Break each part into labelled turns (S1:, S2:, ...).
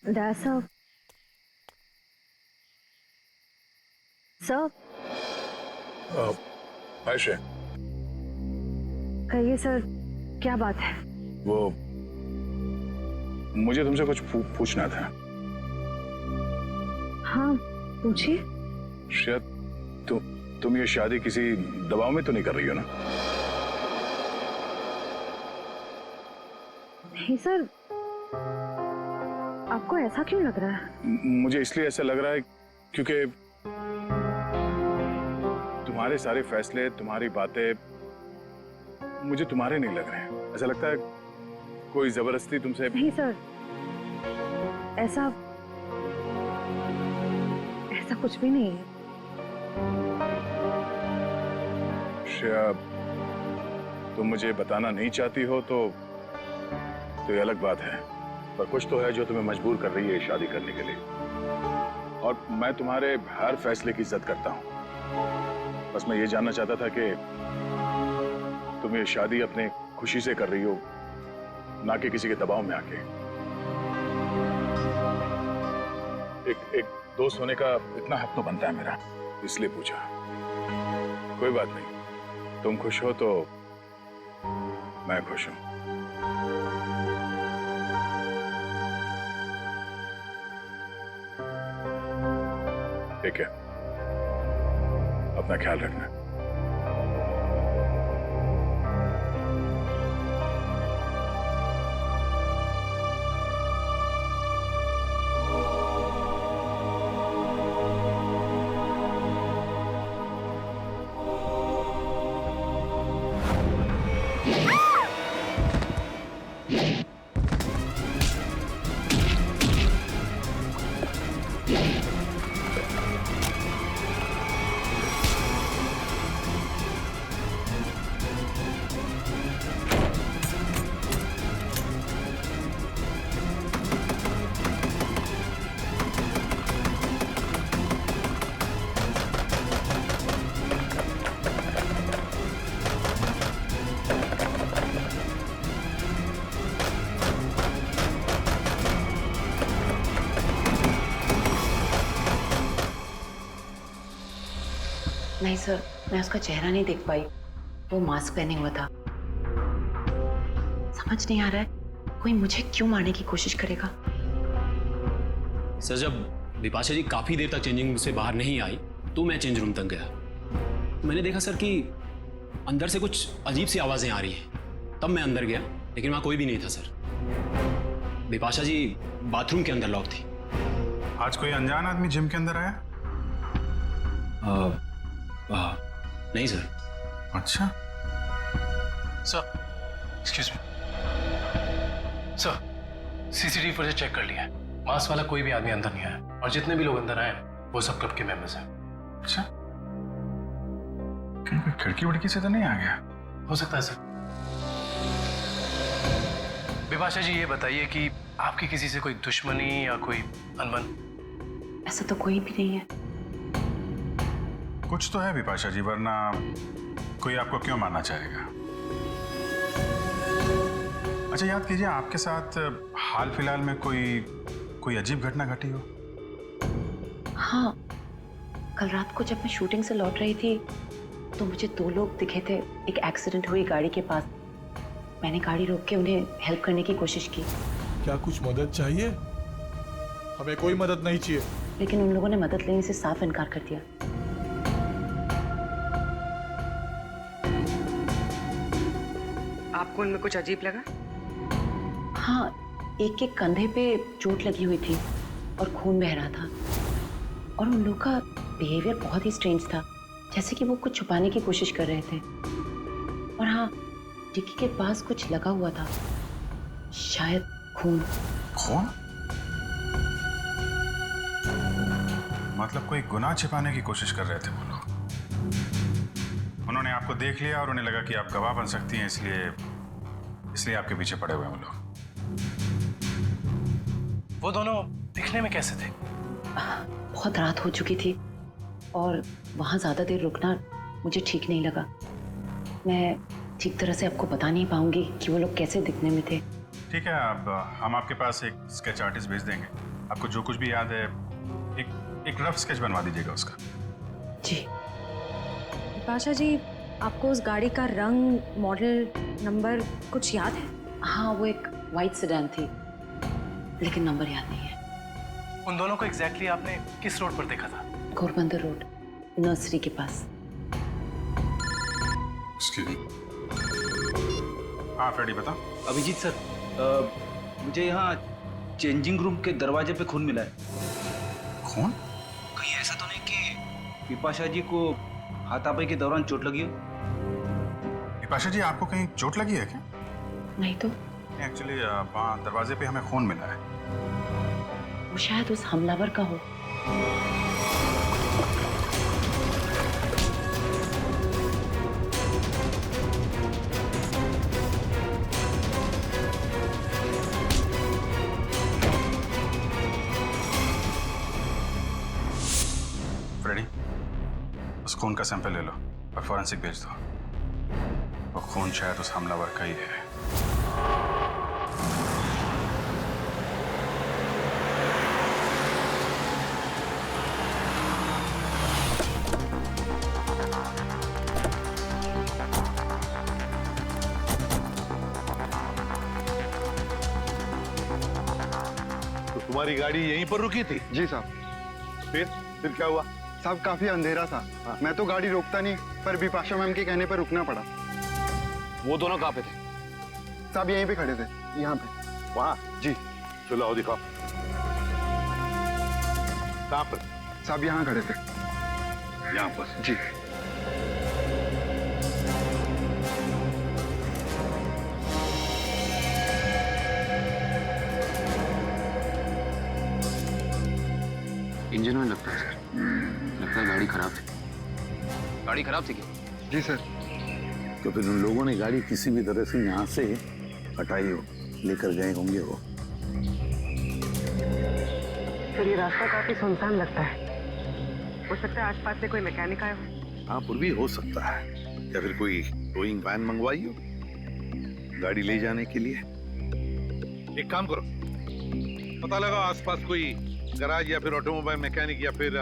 S1: Sir. Sir.
S2: Ayesha,
S1: कहिए sir, क्या बात है?
S2: वो मुझे तुमसे कुछ पूछना था।
S1: हाँ, पूछिए।
S2: शायद तुम ये शादी किसी दबाव में तो नहीं कर रही हो ना?
S1: नहीं सर, आपको ऐसा क्यों लग रहा है?
S2: मुझे इसलिए ऐसा लग रहा है क्योंकि तुम्हारे सारे फैसले, तुम्हारी बातें मुझे तुम्हारे नहीं लग रहे हैं। ऐसा लगता है कोई जबरदस्ती तुमसे।
S1: नहीं सर, ऐसा कुछ भी नहीं है।
S2: शायद तुम मुझे बताना नहीं चाहती हो तो ये अलग बात है, पर कुछ तो है जो तुम्हें मजबूर कर रही है शादी करने के लिए। और मैं तुम्हारे हर फैसले की इज्जत करता हूं। बस मैं ये जानना चाहता था कि तुम ये शादी अपने खुशी से कर रही हो, ना कि किसी के दबाव में आके। एक दोस्त होने का इतना हक तो बनता है मेरा, इसलिए पूछा। कोई बात नहीं, तुम खुश हो तो मैं खुश हूं। ठीक है, अपना ख्याल रखना।
S3: नहीं सर, मैं उसका चेहरा नहीं देख पाई। वो मास्क पहने हुआ था। समझ नहीं आ रहा है कोई मुझे क्यों मारने की कोशिश करेगा।
S4: सर, जब बिपाशा जी काफी देर तक चेंजिंग रूम से बाहर नहीं आई तो मैं चेंज रूम तक गया। मैंने देखा सर कि अंदर से कुछ अजीब सी आवाजें आ रही हैं। तब मैं अंदर गया, लेकिन वहां कोई भी नहीं था सर। बिपाशा जी बाथरूम के अंदर लॉक थी।
S5: आज कोई अनजान आदमी जिम के अंदर आया?
S4: नहीं सर।
S5: अच्छा
S6: sir, excuse me sir, CCTV footage check कर लिया है। मास्क वाला कोई भी आदमी अंदर नहीं आया, और जितने भी लोग अंदर आए वो सब क्लब के मेंबर्स हैं।
S5: अच्छा, कहीं कोई खिड़की उड़की से तो नहीं आ गया?
S6: हो सकता है सर। बिपाशा जी, ये बताइए कि आपकी किसी से कोई दुश्मनी या कोई अनबन?
S3: ऐसा तो कोई भी नहीं है।
S5: कुछ तो है बिपाशा जी, वरना कोई आपको क्यों मानना चाहेगा? अच्छा, याद कीजिए, आपके साथ हाल फिलहाल में कोई अजीब घटना घटी हो?
S3: हाँ, कल रात को जब मैं शूटिंग से लौट रही थी तो मुझे 2 लोग दिखे थे एक एक्सीडेंट हुई गाड़ी के पास। मैंने गाड़ी रोक के उन्हें हेल्प करने की कोशिश की।
S7: क्या कुछ मदद चाहिए? हमें कोई मदद नहीं चाहिए।
S3: लेकिन उन लोगों ने मदद लेने से साफ इनकार कर दिया।
S8: आपको उनमें कुछ अजीब लगा?
S3: हाँ, एक के कंधे पे चोट लगी हुई थी और खून बह रहा था। और उन लोगों का बिहेवियर बहुत ही स्ट्रेंज था, जैसे कि वो कुछ छुपाने की कोशिश कर रहे थे। और हाँ, डिक्की के पास कुछ लगा हुआ था, शायद खून।
S5: खून? मतलब कोई गुनाह छिपाने की कोशिश कर रहे थे वो लोग। उन्होंने आपको देख लिया और उन्हें लगा कि आप गवाह बन सकती हैं, इसलिए आपके पीछे पड़े हुए हैं वो लोग।
S6: वो दोनों दिखने में कैसे थे?
S3: बहुत रात हो चुकी थी और वहाँ ज़्यादा देर रुकना मुझे ठीक नहीं लगा। मैं ठीक तरह से आपको बता नहीं पाऊंगी कि वो लोग कैसे दिखने में थे।
S5: ठीक है, अब हम आपके पास एक स्केच आर्टिस्ट भेज देंगे। आपको जो कुछ भी याद है एक रफ स्केच बनवा दीजिएगा उसका।
S3: जी।
S1: बिपाशा जी, आपको उस गाड़ी का रंग, मॉडल, नंबर कुछ याद है?
S3: हाँ, वो एक वाइट सेडान थी, लेकिन नंबर याद नहीं है।
S6: उन दोनों को एग्जैक्टली आपने किस रोड पर देखा था?
S3: घोरबंदर रोड, नर्सरी के पास।
S5: हाँ फ्रेडी, बता।
S8: अभिजीत सर, मुझे यहाँ चेंजिंग रूम के दरवाजे पे खून मिला है।
S5: खून?
S8: कहीं ऐसा तो नहीं कि बिपाशा जी को हाथापाई के दौरान चोट लगी हो?
S5: बिपाशा जी, आपको कहीं चोट लगी है क्या?
S3: नहीं तो
S5: एक्चुअली वहाँ दरवाजे पे हमें खून मिला है।
S3: वो शायद उस हमलावर का हो।
S5: फ्रेडी, उस खून का सैंपल ले लो और फॉरेंसिक भेज दो। वो खून शायद उस हमलावर का ही है।
S9: तो तुम्हारी गाड़ी यहीं पर रुकी थी?
S10: जी साहब।
S9: फिर क्या हुआ?
S10: साहब काफी अंधेरा था। मैं तो गाड़ी रोकता नहीं, पर बिपाशा मैम के कहने पर रुकना पड़ा।
S9: वो दोनों कहाँ पे थे?
S10: साहब यहीं पे खड़े थे, यहाँ पे।
S9: वहाँ?
S10: जी।
S9: चलो आओ दिखाओ। कहाँ पर?
S10: साहब यहाँ खड़े थे।
S9: यहाँ पर?
S10: जी।
S11: इंजन में लगता है सर, लगता है गाड़ी खराब थी। गाड़ी खराब थी क्या?
S10: जी सर।
S9: तो फिर उन लोगों ने गाड़ी किसी भी तरह से यहाँ से हटाई हो, लेकर गए होंगे वो।
S12: सर, ये रास्ता काफी सुनसान लगता है। हो सकता है आसपास से कोई मैकेनिक आया हो।
S9: हाँ, फिर भी हो सकता है, या फिर कोई टोइंग वैन मंगवाई हो गाड़ी ले जाने के लिए। एक काम करो, पता लगाओ आसपास कोई गैराज या फिर ऑटोमोबाइल मैकेनिक या फिर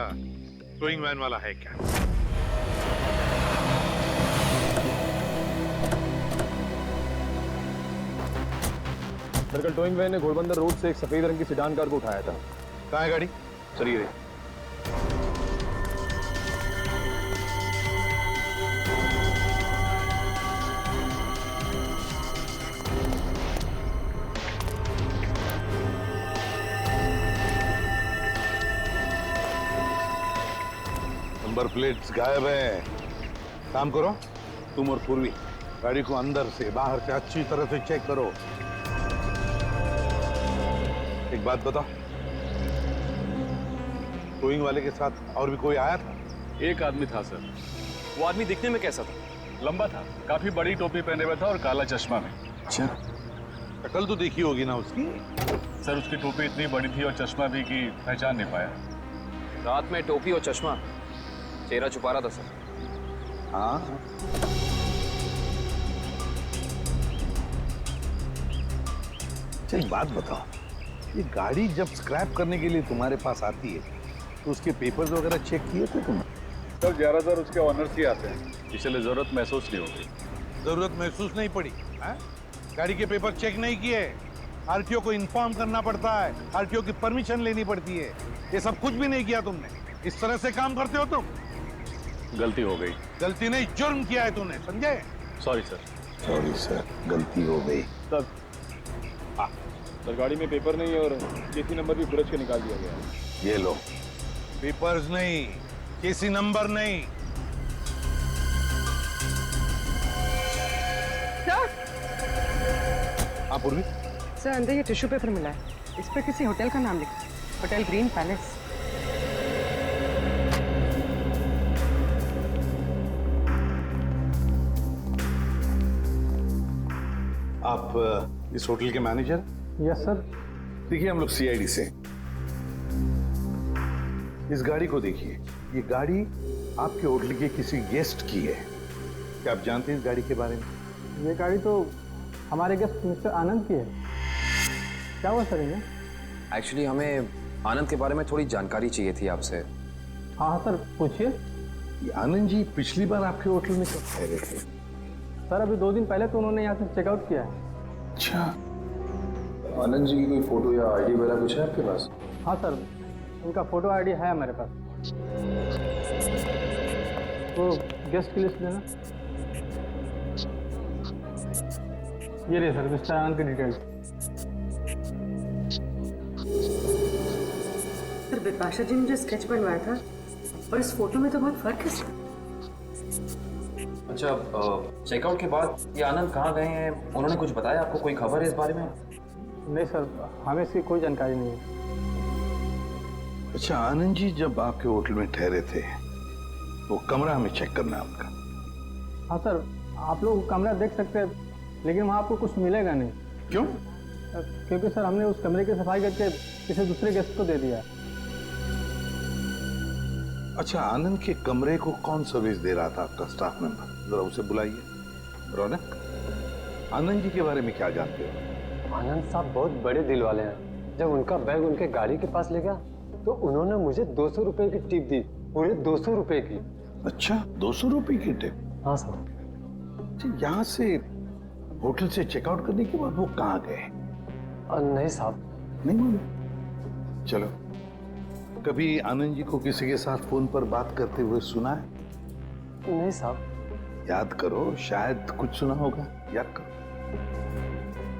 S9: टोइंग वैन वाला है क्या।
S13: दरअसल टोइंग वैन ने घोड़बंदर रोड से एक सफेद रंग की सेडान कार को उठाया था।
S9: कहाँ है गाड़ी?
S13: सर ये
S9: नंबर प्लेट्स गायब है। काम करो, तुम और पूर्वी गाड़ी को अंदर से बाहर से अच्छी तरह से चेक करो। एक बात बताओ, टोइंग वाले के साथ और भी कोई आया था?
S13: एक आदमी था सर। वो आदमी दिखने में कैसा था? लंबा था, काफी बड़ी टोपी पहने हुआ था और काला चश्मा में।
S9: अच्छा, शक्ल तो देखी होगी ना उसकी?
S13: सर उसकी टोपी इतनी बड़ी थी और चश्मा भी कि पहचान नहीं पाया। रात में टोपी और चश्मा, चेहरा छुपा रहा था सर।
S9: हाँ, एक बात बताओ, ये गाड़ी जब स्क्रैप करने के लिए तुम्हारे पास आती है तो उसके पेपर्स वगैरह चेक किए थे तुमने?
S13: सर ज्यादातर उसके ऑनर्स ही आते हैं, इसलिए जरूरत महसूस नहीं होगी।
S9: जरूरत महसूस नहीं पड़ी है? गाड़ी के पेपर चेक नहीं किए? आरटीओ को इन्फॉर्म करना पड़ता है, आरटीओ की परमिशन लेनी पड़ती है। ये सब कुछ भी नहीं किया तुमने। इस तरह से काम करते हो तुम?
S13: गलती हो गई।
S9: गलती नहीं, जुर्म किया है तूने, समझे?
S13: Sorry sir.
S9: सॉरी सर, गलती हो गई।
S13: सर सर गाड़ी में पेपर नहीं है और केसी नंबर भी बुरज के निकाल दिया गया है।
S9: ये लो, पेपर्स नहीं, केसी नंबर नहीं।
S12: सर,
S9: हाँ पूर्वी?
S12: सर अंदर ये टिश्यू पेपर मिला है, इस पर किसी होटल का नाम लिखा है, होटल ग्रीन पैलेस।
S9: आप इस होटल के मैनेजर?
S13: Yes sir.
S9: देखिए, हम लोग सीआईडी से। इस गाड़ी को देखिए, ये गाड़ी आपके होटल के किसी गेस्ट की है। क्या आप जानते हैं इस गाड़ी के बारे में?
S13: ये गाड़ी तो हमारे गेस्ट मिस्टर आनंद की है।
S14: क्या हुआ सर इन्हें?
S11: एक्चुअली हमें आनंद के बारे में थोड़ी जानकारी चाहिए थी आपसे।
S14: हाँ हाँ सर, पूछिए।
S9: आनंद जी पिछली बार आपके होटल में कब ठहरे थे?
S14: सर अभी 2 दिन पहले तो उन्होंने यहाँ से चेकआउट किया है।
S9: अच्छा,
S13: आनंद जी की कोई फोटो या आईडी वगैरह कुछ है आपके पास?
S14: हाँ सर, उनका फोटो आईडी है मेरे पास। तो गेस्ट की लिस्ट देना। ये रही सर मिस्टर आनंद की डिटेल्स।
S12: सर बिपाशा जी ने जो स्केच बनवाया था और इस फोटो में तो बहुत फर्क है सर।
S11: अच्छा, चेकआउट के बाद ये आनंद कहाँ गए हैं, उन्होंने कुछ बताया आपको? कोई खबर है इस बारे में?
S14: नहीं सर, हमें इसकी कोई जानकारी नहीं है।
S9: अच्छा, आनंद जी जब आपके होटल में ठहरे थे वो कमरा हमें चेक करना है उनका।
S14: हाँ सर, आप लोग कमरा देख सकते हैं, लेकिन वहाँ आपको कुछ मिलेगा नहीं।
S9: क्यों?
S14: क्योंकि सर हमने उस कमरे की सफाई करके किसी दूसरे गेस्ट को दे दिया।
S9: अच्छा, आनंद के कमरे को कौन सर्विस दे रहा था? आपका स्टाफ मेंबर, जरा उसे बुलाइए। रौनक, आनंद जी के बारे में क्या जानते हो?
S14: आनंद साहब बहुत बड़े दिल वाले हैं। जब उनका बैग उनके गाड़ी के पास ले गया तो उन्होंने मुझे 200 रुपए की टिप दी, पूरे 200 रुपए की।
S9: अच्छा, 200 रुपए की टिप?
S14: हाँ सर।
S9: यहाँ से होटल से चेकआउट करने के बाद वो कहाँ गए?
S14: नहीं साहब,
S9: नहीं मालूम। चलो, कभी आनंद जी को किसी के साथ फोन पर बात करते हुए सुना है?
S14: नहीं साहब।
S9: याद करो, शायद कुछ सुना होगा, याद करो।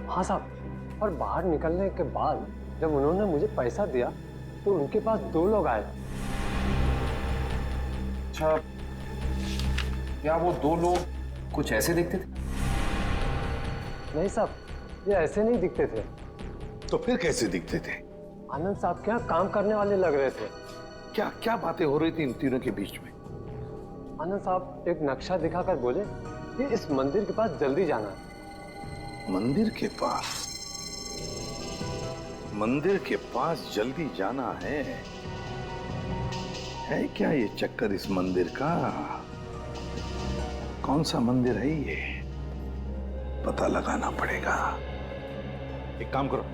S14: हाँ साहब, और बाहर निकलने के बाद जब उन्होंने मुझे पैसा दिया तो उनके पास 2 लोग आए।
S11: अच्छा, क्या वो 2 लोग कुछ ऐसे दिखते थे?
S14: नहीं साहब, ये ऐसे नहीं दिखते थे।
S9: तो फिर कैसे दिखते थे?
S14: आनंद साहब के यहाँ काम करने वाले लग रहे थे।
S9: क्या क्या बातें हो रही थी इन तीनों के बीच में?
S14: आनंद साहब एक नक्शा दिखाकर बोले कि इस मंदिर के पास जल्दी जाना है।
S9: मंदिर के पास? मंदिर के पास जल्दी जाना है क्या ये चक्कर इस मंदिर का? कौन सा मंदिर है ये? पता लगाना पड़ेगा। एक काम करो,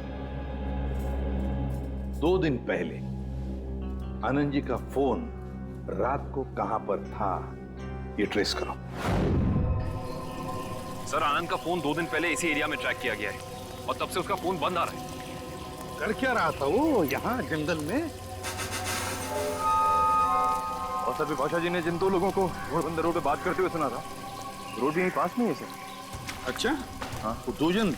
S9: 2 दिन पहले आनंद जी का फोन रात को कहां पर था ये ट्रेस करो।
S13: सर, आनंद का फोन 2 दिन पहले इसी एरिया में ट्रैक किया गया है और तब से उसका फोन बंद आ रहा है।
S9: कर क्या रहा था वो यहाँ जंगल में?
S13: और सर बिपाशा जी ने जिन 2 लोगों को घोड़बंदर रोड पे बात करते हुए सुना था, रोड यहीं पास में है सर।
S9: अच्छा, हाँ, वो 2 जन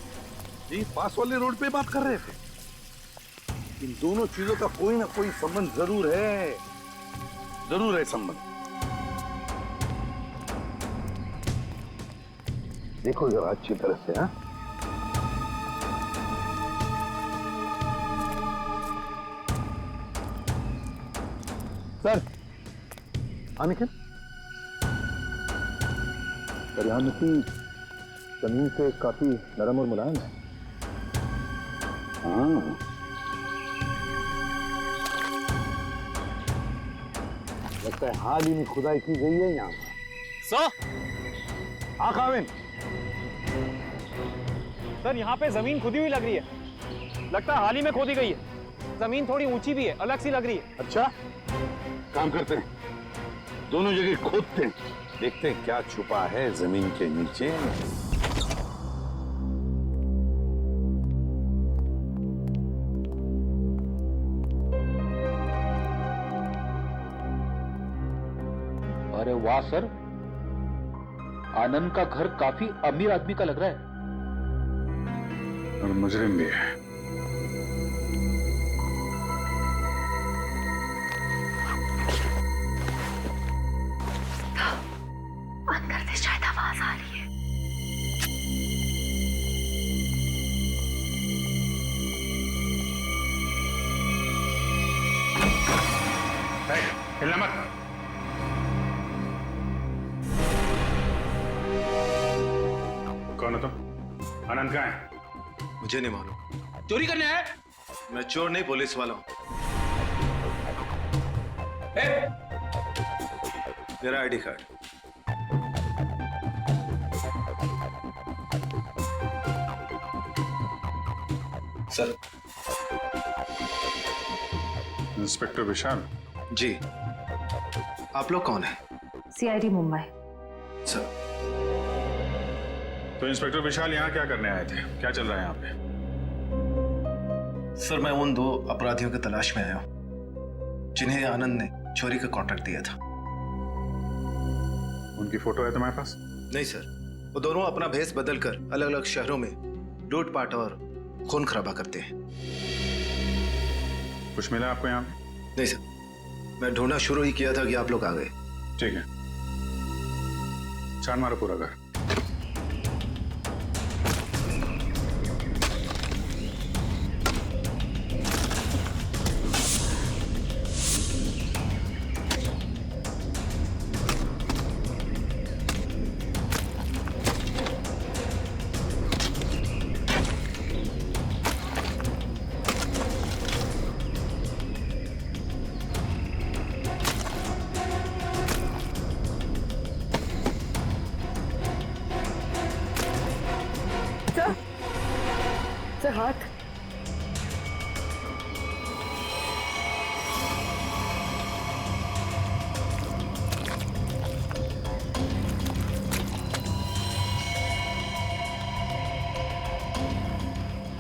S9: जी पास वाले रोड पे बात कर रहे थे। इन दोनों चीजों का कोई ना कोई संबंध जरूर है संबंध। देखो जरा अच्छी तरह से। हाँ,
S14: सर,
S9: अनिकेत,
S13: यहाँ मिट्टी जमीन से काफी नरम और मुलायम है।
S9: हाँ, लगता है हाल ही में खुदाई की गई है यहाँ पर।
S13: सर,
S9: हाँ काविन।
S15: सर, यहाँ पे जमीन खुदी हुई लग रही है। लगता है हाल ही में खोदी गई है। जमीन थोड़ी ऊंची भी है, अलग सी लग रही है।
S9: अच्छा, काम करते हैं, दोनों जगह खोदते हैं, देखते हैं क्या छुपा है जमीन के नीचे।
S8: अरे वाह सर, आनंद का घर काफी अमीर आदमी का लग रहा है।
S5: और मुजरिम भी है।
S3: अंदर से शायद आवाज आ रही है।
S5: हिलना मत। कौन हो तुम? आनंद कहाँ है?
S16: मुझे नहीं मालूम।
S8: चोरी करने आए?
S16: मैं चोर नहीं, पुलिस वाला हूं। मेरा आईडी कार्ड।
S11: सर,
S5: इंस्पेक्टर विशाल
S6: जी, आप लोग कौन हैं?
S1: सीआईडी मुंबई।
S6: सर,
S5: तो इंस्पेक्टर विशाल यहाँ क्या करने आए थे? क्या चल रहा है यहाँ पे?
S6: सर मैं उन 2 अपराधियों की तलाश में आया हूँ जिन्हें आनंद ने चोरी का कॉन्ट्रैक्ट दिया था।
S5: उनकी फोटो है तुम्हारे पास?
S6: नहीं सर, वो दोनों अपना भेष बदलकर अलग अलग शहरों में लूटपाट और खून खराबा करते हैं।
S5: कुछ मिला आपको यहाँ पे?
S6: नहीं सर, मैं ढूंढना शुरू ही किया था कि आप लोग आ गए।
S5: ठीक है, छान मारो पूरा घर।
S12: सर हाथ।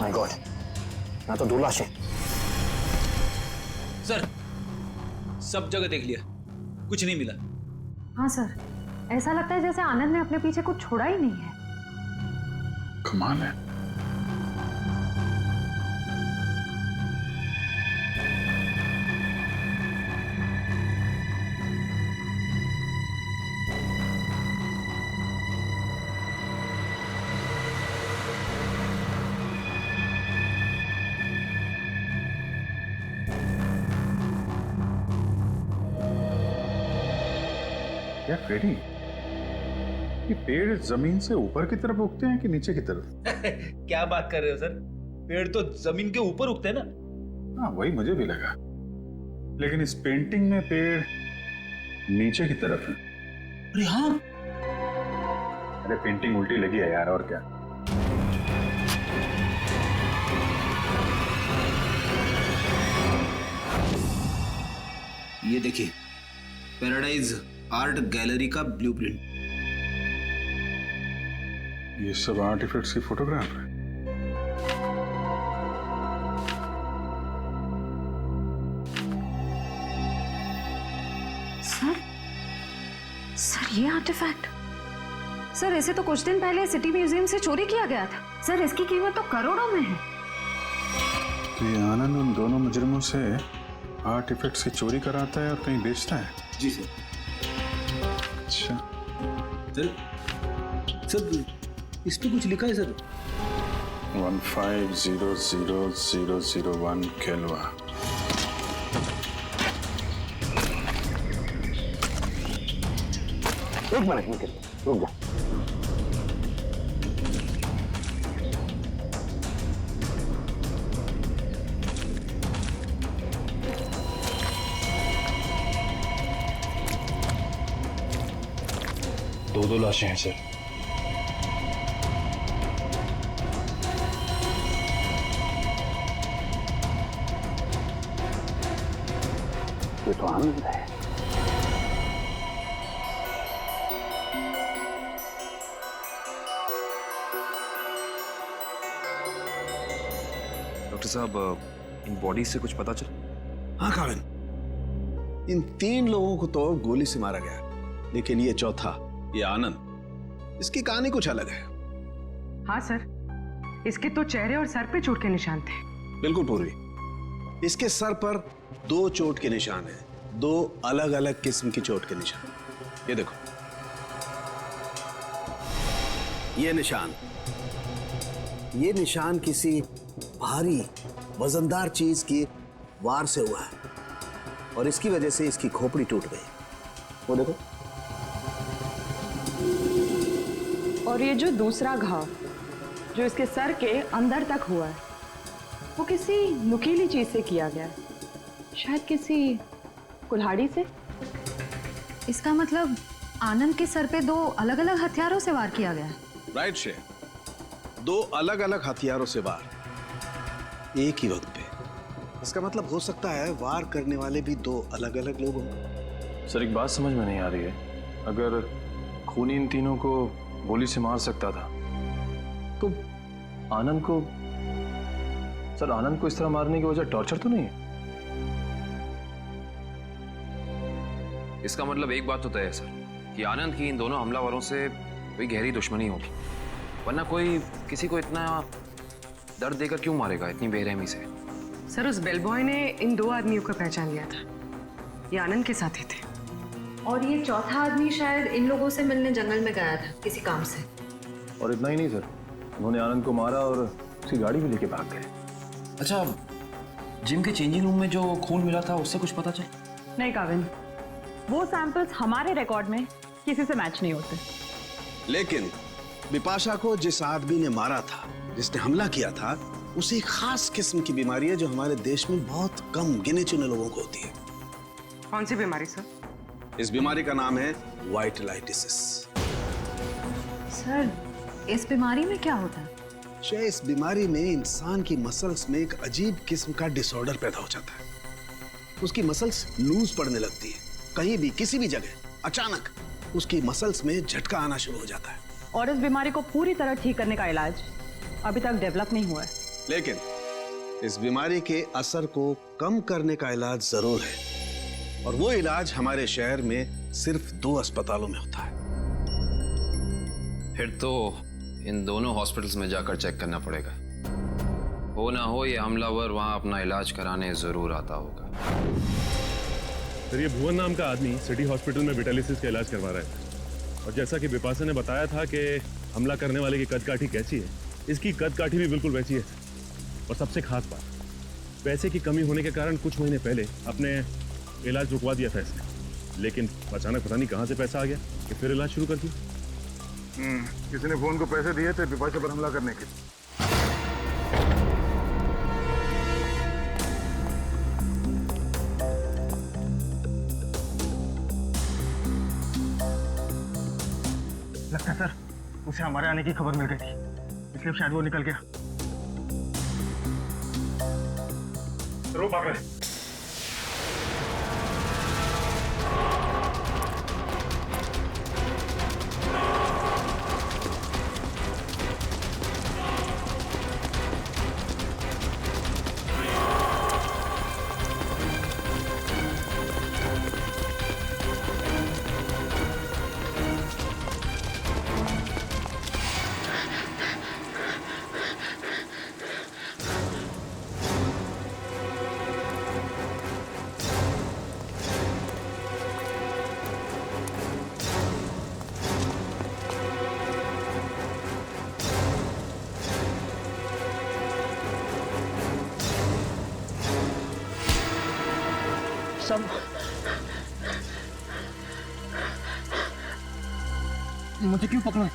S15: माय गॉड, यहाँ तो 2 लाशें।
S8: सर, सब जगह देख लिया, कुछ नहीं मिला।
S1: हाँ सर, ऐसा लगता है जैसे आनंद ने अपने पीछे कुछ छोड़ा ही नहीं है।
S5: कमाल है। क्या फ्रेडी, ये पेड़ जमीन से ऊपर की तरफ उगते हैं कि नीचे की तरफ?
S8: क्या बात कर रहे हो सर, पेड़ तो जमीन के ऊपर उगते हैं ना।
S5: हाँ वही मुझे भी लगा, लेकिन इस पेंटिंग में पेड़ नीचे की तरफ है।
S8: अरे हाँ,
S5: अरे पेंटिंग उल्टी लगी है यार, और क्या।
S8: ये देखिए, पैराडाइज आर्ट गैलरी का ब्लूप्रिंट।
S5: ये सब आर्टिफैक्ट्स की फोटोग्राफ है।
S1: सर ये आर्टिफैक्ट, सर इसे तो कुछ दिन पहले सिटी म्यूजियम से चोरी किया गया था। सर इसकी कीमत तो करोड़ों में है।
S5: तो ये आनंद उन दोनों मुजरिमों से आर्टिफैक्ट्स की चोरी कराता है और कहीं बेचता है?
S8: जी सर।
S5: अच्छा
S8: सर, इस पे कुछ लिखा है सर।
S5: 15000001 केल्वा।
S15: एक मिनट रुक जा।
S6: दो लाशें हैं सर।
S15: ये तो आनंद है।
S13: डॉक्टर साहब, इन बॉडी से कुछ पता चला?
S17: हाँ काविन, इन 3 लोगों को तो गोली से मारा गया, लेकिन ये चौथा, ये आनंद, इसकी कहानी कुछ अलग है।
S12: हाँ सर, इसके तो चेहरे और सर पे चोट के निशान थे।
S17: बिल्कुल पूर्वी, इसके सर पर 2 चोट के निशान हैं, 2 अलग अलग किस्म की चोट के निशान। ये देखो, ये निशान किसी भारी वजनदार चीज की वार से हुआ है और इसकी वजह से इसकी खोपड़ी टूट गई। वो देखो।
S12: और ये जो दूसरा घाव जो इसके सर के अंदर तक हुआ है, वो किसी नुकीली चीज से किया गया है, शायद किसी कुल्हाड़ी से।
S1: इसका मतलब आनंद के सर पे 2 अलग अलग हथियारों से वार किया गया है।
S17: राइट श्रेया, 2 अलग अलग हथियारों से वार एक ही वक्त पे इसका मतलब हो सकता है वार करने वाले भी दो अलग अलग लोग हों।
S13: सर एक बात समझ में नहीं आ रही है, अगर खूनी इन तीनों को गोली से मार सकता था तो आनंद को, सर आनंद को इस तरह मारने की वजह टॉर्चर तो नहीं है?
S11: इसका मतलब एक बात तो तय है सर कि आनंद की इन दोनों हमलावरों से कोई गहरी दुश्मनी होगी, वरना कोई किसी को इतना दर्द देकर क्यों मारेगा इतनी बेरहमी से?
S12: सर उस बेल बॉय ने इन दो आदमियों को पहचान लिया था, ये आनंद के साथ ही थे।
S1: और ये चौथा आदमी शायद इन लोगों से मिलने जंगल में गया था किसी काम से।
S13: और इतना ही नहीं सर, उन्होंने आनंद को मारा और उसकी गाड़ी भी लेके भाग गए।
S11: अच्छा, जिम के चेंजिंग रूम में जो खून मिला था उससे कुछ पता चला?
S12: नहीं काविन, वो सैंपल्स हमारे रिकॉर्ड में किसी से मैच नहीं होते।
S17: लेकिन बिपाशा को जिस आदमी ने मारा था, जिसने हमला किया था, उसे एक खास किस्म की बीमारी है जो हमारे देश में बहुत कम गिने चुने लोगों को होती है।
S12: कौन सी बीमारी सर?
S17: इस बीमारी का नाम है वाइटलाइटिस।
S1: सर इस बीमारी में क्या होता है?
S17: इस बीमारी में इंसान की मसल्स में एक अजीब किस्म का डिसऑर्डर पैदा हो जाता है। उसकी मसल्स लूज पड़ने लगती है, कहीं भी किसी भी जगह अचानक उसकी मसल्स में झटका आना शुरू हो जाता है।
S12: और इस बीमारी को पूरी तरह ठीक करने का इलाज अभी तक डेवलप नहीं हुआ है।
S17: लेकिन इस बीमारी के असर को कम करने का इलाज जरूर है, और वो इलाज हमारे शहर में सिर्फ 2 अस्पतालों में होता है।
S11: फिर तो इन दोनों हॉस्पिटल्स में जाकर चेक करना पड़ेगा। हो ना हो ये हमलावर वहां अपना इलाज कराने जरूर आता होगा।
S18: सर ये भुवन नाम का आदमी सिटी हॉस्पिटल में विटालिसिस का इलाज करवा रहा है, और जैसा कि बिपाशा ने बताया था कि हमला करने वाले की कदकाठी कैसी है, इसकी कदकाठी भी बिल्कुल वैसी है। और सबसे खास बात, पैसे की कमी होने के कारण कुछ महीने पहले अपने इलाज रुकवा दिया था इसने, लेकिन अचानक पता नहीं कहां से पैसा आ गया कि फिर इलाज शुरू कर दिया।
S2: किसी ने फोन को पैसे दिए थे बिपाशा पर हमला करने के।
S15: लगता है सर उसे हमारे आने की खबर मिल गई थी, इसलिए शायद वो निकल गया।
S2: जरूर भाग रहे।
S15: सब मुझे क्यों पकड़ा?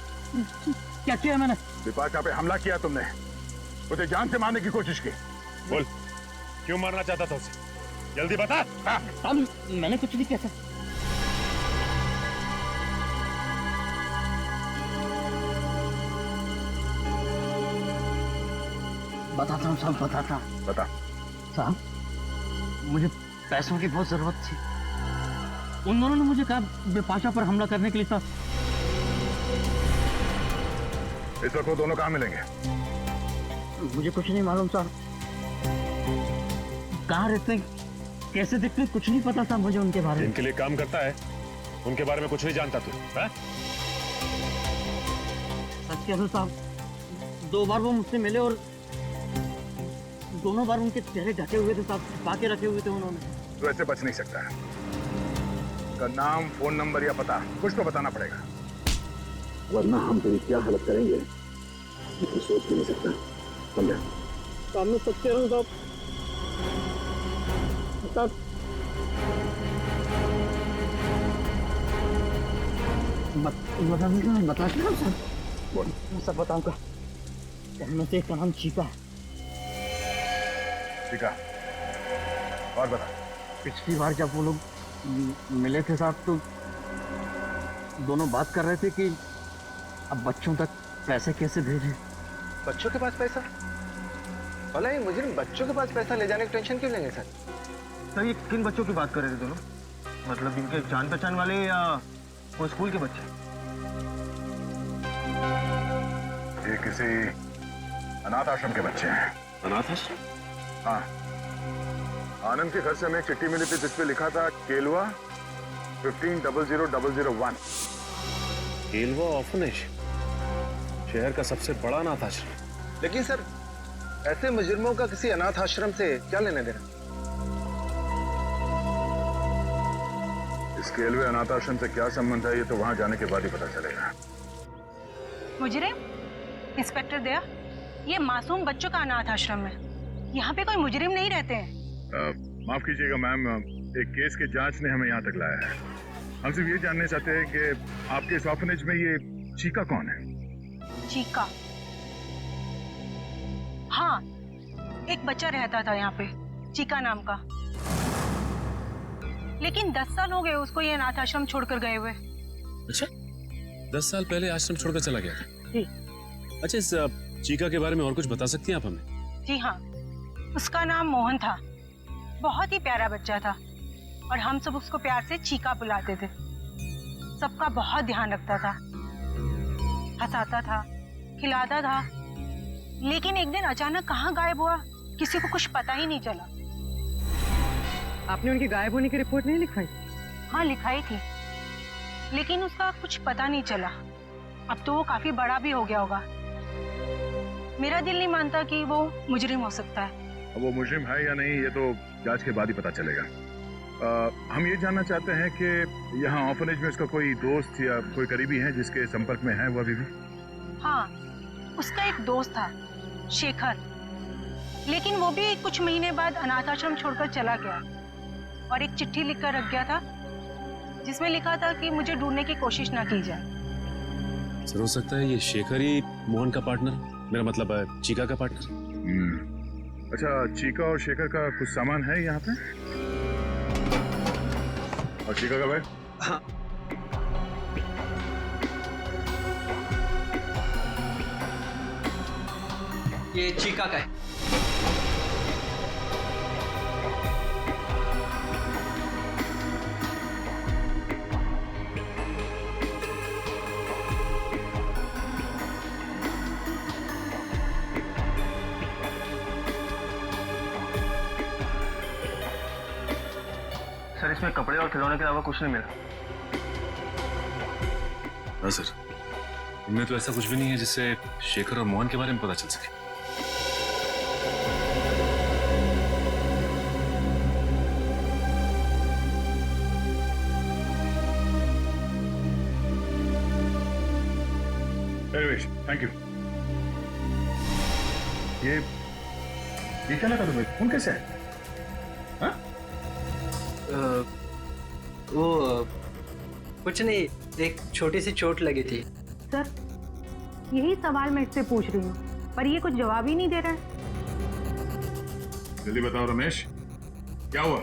S15: क्या किया मैंने?
S2: बिपाशा पे हमला किया तुमने, उसे जान से मारने की कोशिश की।
S18: बोल, क्यों मारना चाहता था उसे? जल्दी बता।
S15: हाँ। मैंने कुछ नहीं किया सर। बताता हूँ साहब, बताता हूँ।
S2: बता।
S15: साहब मुझे पैसों की बहुत जरूरत थी, उन दोनों ने मुझे कहा बिपाशा पर हमला करने के लिए। साहब
S2: इस वक्त वो दोनों कहाँ मिलेंगे?
S15: मुझे कुछ नहीं मालूम साहब, कहाँ रहते हैं, कैसे दिखते हैं, कुछ नहीं पता साहब मुझे उनके बारे में।
S18: इनके लिए काम करता है, उनके बारे में कुछ नहीं जानता तू?
S15: सच कह रहा हूं साहब, 2 बार वो मुझसे मिले और दोनों बार उनके चेहरे ढके हुए थे साहब, छिपा के रखे हुए थे उन्होंने।
S2: तो ऐसे बच नहीं सकता है। उसका नाम, फोन नंबर या पता कुछ तो बताना पड़ेगा,
S17: वरना हम तेरी क्या हालत करेंगे ये सोच भी नहीं सकता। समझा?
S15: सामने सच कह रहा हूं साहब। बता मैं सब बताऊंगा। उनमें से एक का नाम चीका है।
S2: चीका? और बता।
S15: पिछली बार जब वो लोग मिले थे साहब, तो दोनों बात कर रहे थे कि अब बच्चों तक पैसे कैसे भेजें।
S2: बच्चों के पास पैसा?
S19: भला ये मुजरिम बच्चों के पास पैसा ले जाने की टेंशन क्यों लेंगे सर?
S15: सर ये किन बच्चों की बात कर रहे थे दोनों? मतलब इनके जान पहचान वाले या वो स्कूल के बच्चे?
S2: ये किसी अनाथ आश्रम के बच्चे हैं।
S18: अनाथ आश्रम?
S2: हाँ, आनंद के घर से हमें एक चिट्ठी मिली थी जिसपे लिखा था केलवा 150001।
S18: केलवा ऑर्फनेज, शहर का सबसे बड़ा अनाथ आश्रम।
S19: लेकिन सर ऐसे मुजरिमों का किसी अनाथ आश्रम से क्या लेने देना?
S2: इस केलवे अनाथ आश्रम से क्या संबंध है ये तो वहां जाने के बाद ही पता चलेगा।
S20: मुजरिम? इंस्पेक्टर दया, ये मासूम बच्चों का अनाथ आश्रम है, यहाँ पे कोई मुजरिम नहीं रहते हैं।
S2: माफ कीजिएगा मैम, एक केस की जांच ने हमें यहाँ तक लाया है। हम सिर्फ ये जानना चाहते हैं कि आपके इस ऑर्फनेज में ये चीका कौन है?
S20: चीका? हाँ, एक बच्चा रहता था यहाँ पे, चीका नाम का। लेकिन 10 साल हो गए उसको ये अनाथ आश्रम छोड़कर गए हुए।
S18: अच्छा, 10 साल पहले आश्रम छोड़कर चला गया था?
S20: जी।
S18: अच्छा, इस चीका के बारे में और कुछ बता सकती हैं आप हमें?
S20: जी हाँ, उसका नाम मोहन था, बहुत ही प्यारा बच्चा था और हम सब उसको प्यार से चीका बुलाते थे। सबका बहुत ध्यान रखता था, हंसाता था, खिलाता था। लेकिन एक दिन अचानक कहाँ गायब हुआ किसी को कुछ पता ही नहीं चला।
S12: आपने उनके गायब होने की रिपोर्ट नहीं लिखवाई?
S20: हाँ, लिखाई थी, लेकिन उसका कुछ पता नहीं चला। अब तो वो काफी बड़ा भी हो गया होगा। मेरा दिल नहीं मानता कि वो मुजरिम हो सकता है।
S2: अब वो मुजरिम है या नहीं ये तो जांच के बाद ही पता चलेगा। हम ये जानना चाहते हैं कि यहाँ ऑर्फनेज में उसका कोई दोस्त या कोई करीबी है जिसके संपर्क में है वो अभी भी?
S20: हाँ, उसका एक दोस्त था, शेखर, लेकिन वो भी कुछ महीने बाद अनाथ आश्रम छोड़कर चला गया और एक चिट्ठी लिखकर रख गया था जिसमें लिखा था कि मुझे ढूंढने की कोशिश ना की जाए।
S18: सर, हो सकता है ये शेखर ही मोहन का पार्टनर, मेरा मतलब है चीका का पार्टनर।
S2: अच्छा, चीका और शेखर का कुछ सामान है यहाँ पे? और चीका का बैग?
S15: हाँ। ये चीका का है। सर, इसमें कपड़े और खिलौने के अलावा कुछ नहीं मिला।
S18: हाँ सर, इनमें तो ऐसा कुछ भी नहीं है जिससे शेखर और मोहन के बारे में पता चल सके।
S2: Thank you. ये क्या लगा तुम्हें? कौन कैसे है? हाँ?
S15: वो कुछ नहीं, एक छोटी सी चोट लगी थी।
S20: सर, यही सवाल मैं इससे पूछ रही हूँ, पर ये कुछ जवाब ही नहीं दे रहा है।
S2: जल्दी बताओ रमेश, क्या हुआ?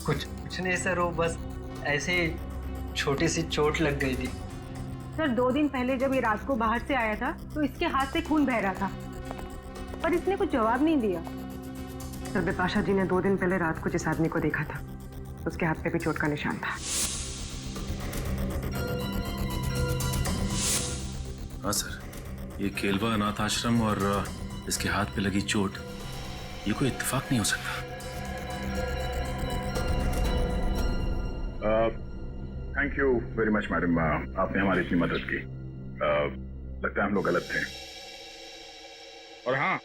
S15: कुछ नहीं सर, वो बस ऐसे छोटी सी चोट लग गई थी।
S20: सर, 2 दिन पहले जब ये रात को बाहर से आया था तो इसके हाथ से खून बह रहा था, पर इसने कुछ जवाब नहीं दिया।
S12: सर, बिपाशा जी ने 2 दिन पहले रात को जिस आदमी को देखा था उसके हाथ पे भी चोट का निशान था।
S18: हाँ सर, ये केलवा अनाथ आश्रम और इसके हाथ पे लगी चोट, ये कोई इत्तेफाक नहीं हो सकता।
S2: Thank you very much madam, आपने हमारी इतनी मदद की। लगता है हम लोग गलत थे। और हाँ,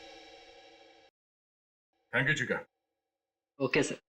S2: थैंक यू चिका।
S15: Okay sir.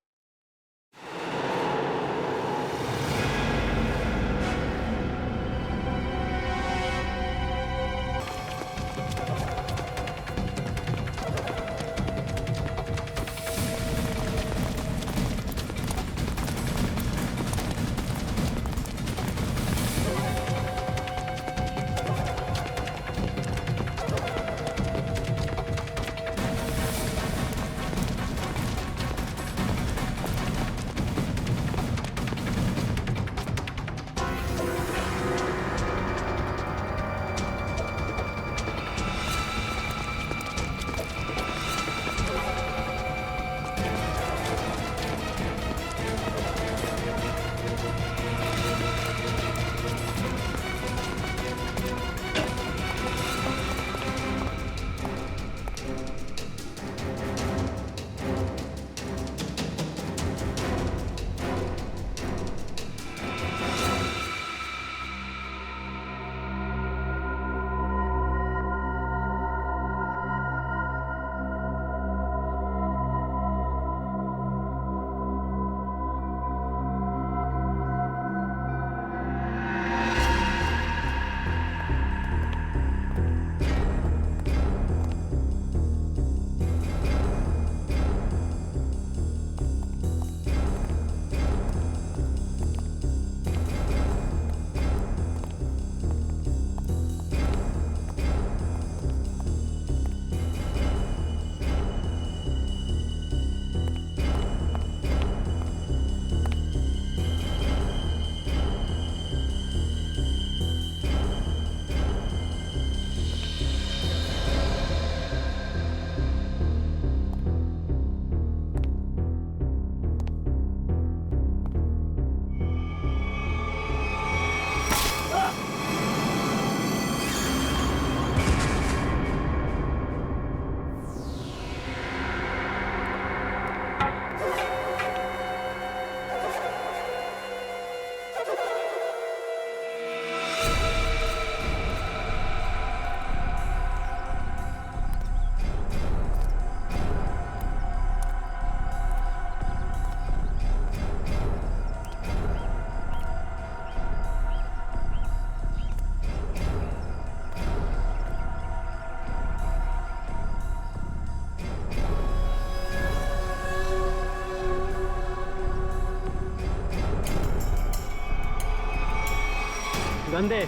S15: गंदे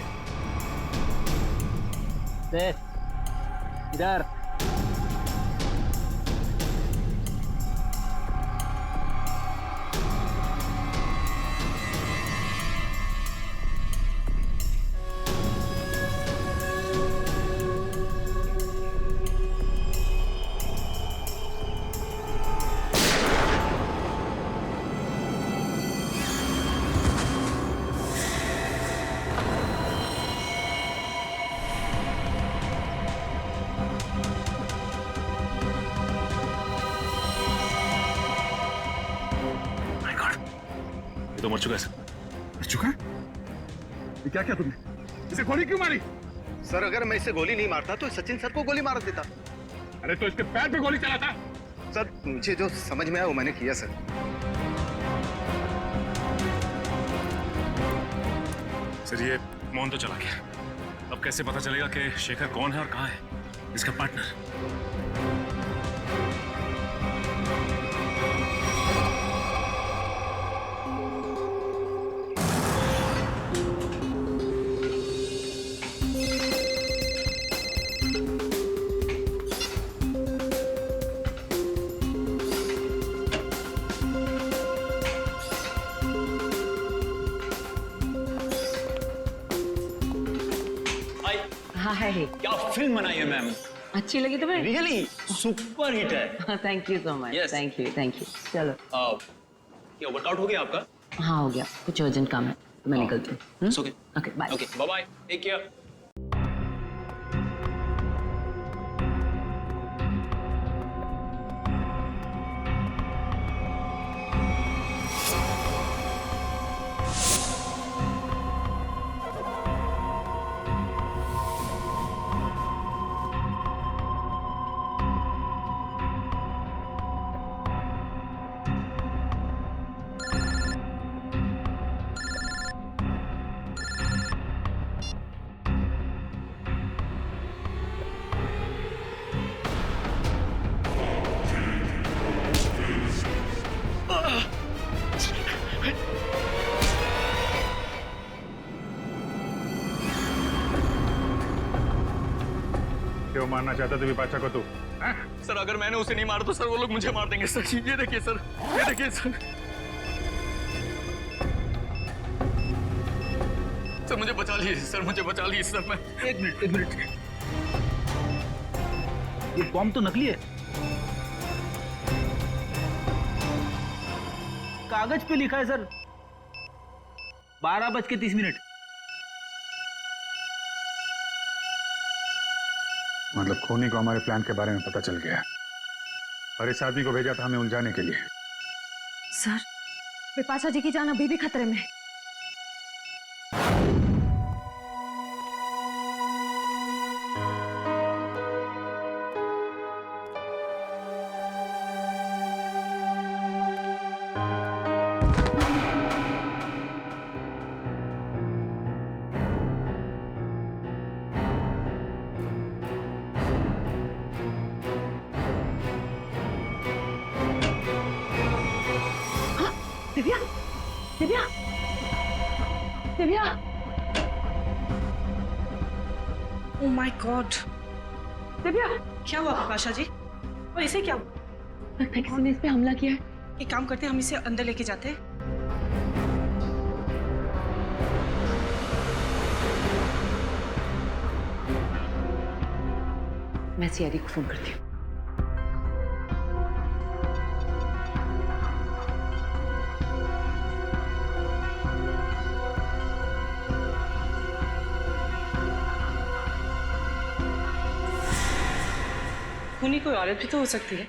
S15: दे इधर।
S18: ये तो मर चुका है सर।
S9: मर चुका? ये क्या तुमने? इसे गोली क्यों मारी?
S19: सर अगर मैं इसे गोली नहीं मारता तो सचिन सर को गोली मार देता।
S9: अरे तो इसके पैर पे गोली चला था।
S19: सर मुझे जो समझ में आया वो मैंने किया सर।
S18: सर ये मोहन तो चला गया, अब कैसे पता चलेगा कि शेखर कौन है और कहाँ है इसका पार्टनर?
S3: हाय
S4: क्या फिल्म बनाई है मैम?
S3: अच्छी लगी तुम्हें?
S4: रियली सुपर हिट है।
S3: Thank you so much. Thank you. चलो
S4: क्या वर्कआउट हो गया आपका?
S3: हाँ हो गया, कुछ अर्जेंट काम है तो मैं निकलती हूँ।
S4: Okay
S3: okay bye.
S4: Okay bye bye, take care.
S2: क्यों मारना चाहता तू विपाशा को? तू
S6: सर अगर मैंने उसे नहीं मारा तो सर वो लोग मुझे मार देंगे सर। ये देखिए सर, ये देखिए सर। सर मुझे बचा लीजिए सर, मुझे बचा लीजिए सर। मैं
S8: एक मिनट। ये बॉम्ब तो नकली है। कागज पे लिखा है सर 12:30।
S2: मतलब खूनी को हमारे प्लान के बारे में पता चल गया और इस आदमी को भेजा था हमें उलझाने के लिए।
S1: सर विपाशा जी की जान अभी भी खतरे में। Divya
S20: oh my God.
S1: Divya
S20: क्या हुआ विपाशा जी? और इसे क्या हुआ?
S3: लगता है किसी ने इस पे हमला किया है।
S20: एक काम करते हैं, हम इसे अंदर लेके जाते हैं।
S3: मैं सीआईडी को फोन करती हूँ।
S20: खूनी कोई औरत भी तो हो सकती है।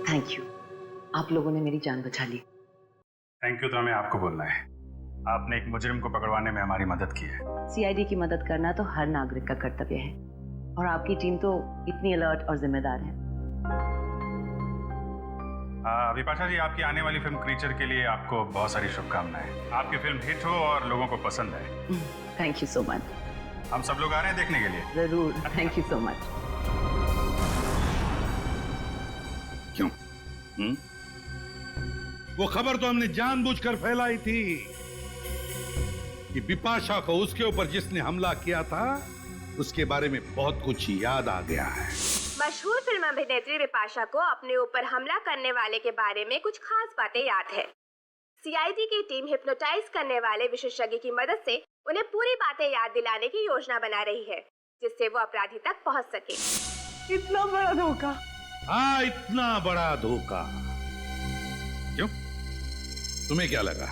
S3: थैंक यू, आप लोगों ने मेरी जान बचा ली।
S2: थैंक यू तो हमें आपको बोलना है।
S5: आपने एक मुजरिम को पकड़वाने में हमारी मदद की है।
S3: सीआईडी की मदद करना तो हर नागरिक का कर्तव्य है, और आपकी टीम तो इतनी अलर्ट और जिम्मेदार है।
S5: विपाशा जी, आपकी आने वाली फिल्म क्रीचर के लिए आपको बहुत सारी शुभकामनाएं। आपकी फिल्म हिट हो और लोगों को पसंद आए।
S3: Thank you so much.
S5: हम सब लोग आ रहे हैं देखने के लिए।
S3: जरूर, थैंक यू सो मच।
S9: क्यों? वो खबर तो हमने जानबूझकर फैलाई थी कि बिपाशा को उसके ऊपर जिसने हमला किया था उसके बारे में बहुत कुछ याद आ गया है।
S21: मशहूर फिल्म अभिनेत्री बिपाशा को अपने ऊपर हमला करने वाले के बारे में कुछ खास बातें याद है। सीआईडी की टीम हिप्नोटाइज करने वाले विशेषज्ञ की मदद से उन्हें पूरी बातें याद दिलाने की योजना बना रही है, जिससे वो अपराधी तक पहुंच सके।
S20: इतना बड़ा धोखा।
S9: हाँ, इतना बड़ा धोखा। क्यों? तुम्हें क्या लगा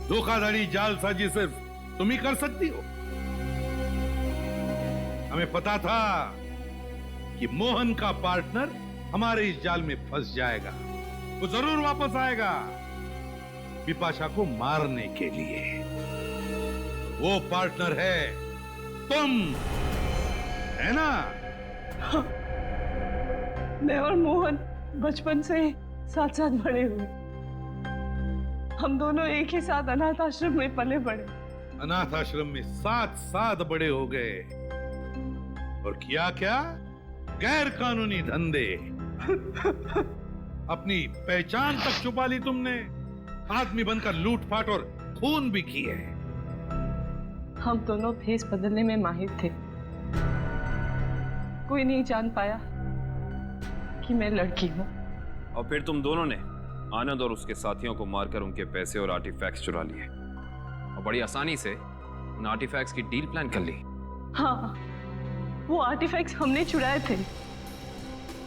S9: धोखाधड़ी जालसाजी सिर्फ तुम ही कर सकती हो? हमें पता था कि मोहन का पार्टनर हमारे इस जाल में फंस जाएगा। वो जरूर वापस आएगा बिपाशा को मारने के लिए। वो पार्टनर है तुम, है ना?
S12: मैं और मोहन बचपन से साथ साथ बड़े हुए। हम दोनों एक ही साथ अनाथ आश्रम में पले बड़े।
S9: अनाथ आश्रम में साथ साथ बड़े हो गए, और किया क्या? गैर कानूनी धंधे। अपनी पहचान तक छुपा ली तुमने। आदमी बनकर लूटपाट और खून भी किए।
S12: हम दोनों भेष बदलने में माहिर थे। कोई नहीं जान पाया कि मैं लड़की हूँ।
S11: और फिर तुम दोनों ने आनंद और उसके साथियों को मारकर उनके पैसे और आर्टिफैक्ट्स चुरा लिए, और बड़ी आसानी से उन आर्टिफैक्ट्स की डील प्लान कर ली।
S12: हाँ, वो आर्टिफैक्ट्स हमने चुराए थे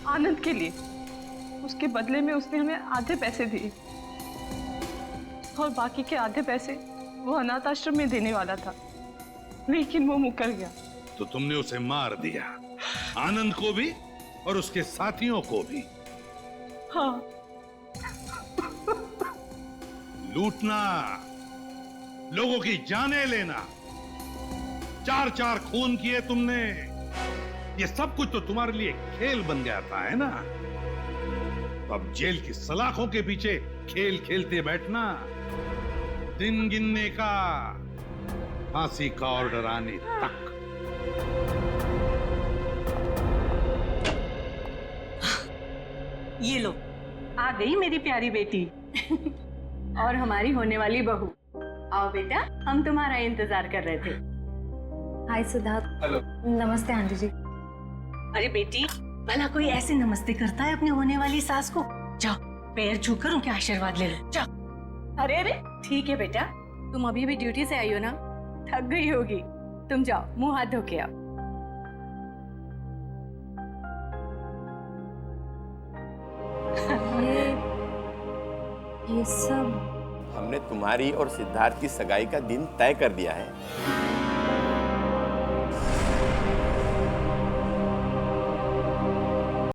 S12: आनंद के लिए। उसके बदले में उसने हमें आधे पैसे दिए, और बाकी के आधे पैसे वो अनाथ आश्रम में देने वाला था, लेकिन वो मुकर गया।
S9: तो तुमने उसे मार दिया, आनंद को भी और उसके साथियों को भी।
S12: हाँ।
S9: लूटना, लोगों की जानें लेना, 4-4 खून किए तुमने। ये सब कुछ तो तुम्हारे लिए खेल बन गया था, है ना? तो अब जेल की सलाखों के पीछे खेल खेलते बैठना, दिन गिनने का, फांसी का ऑर्डर आने तक।
S20: ये लो, आ गई मेरी प्यारी बेटी।
S12: और हमारी होने वाली बहू। आओ बेटा, हम तुम्हारा इंतजार कर रहे थे।
S1: हाय सिद्धार्थ।
S14: हेलो।
S1: नमस्ते आंटी जी।
S20: अरे बेटी, भला कोई ऐसे नमस्ते करता है अपने होने वाली सास को? जाओ, पैर छूकर उनके आशीर्वाद ले लो, जाओ।
S12: अरे अरे, ठीक है बेटा, तुम अभी भी ड्यूटी से आई हो ना, थक गई होगी। तुम जाओ, मुंह हाथ धो के आओ।
S1: ये सब
S22: हमने तुम्हारी और सिद्धार्थ की सगाई का दिन तय कर दिया है।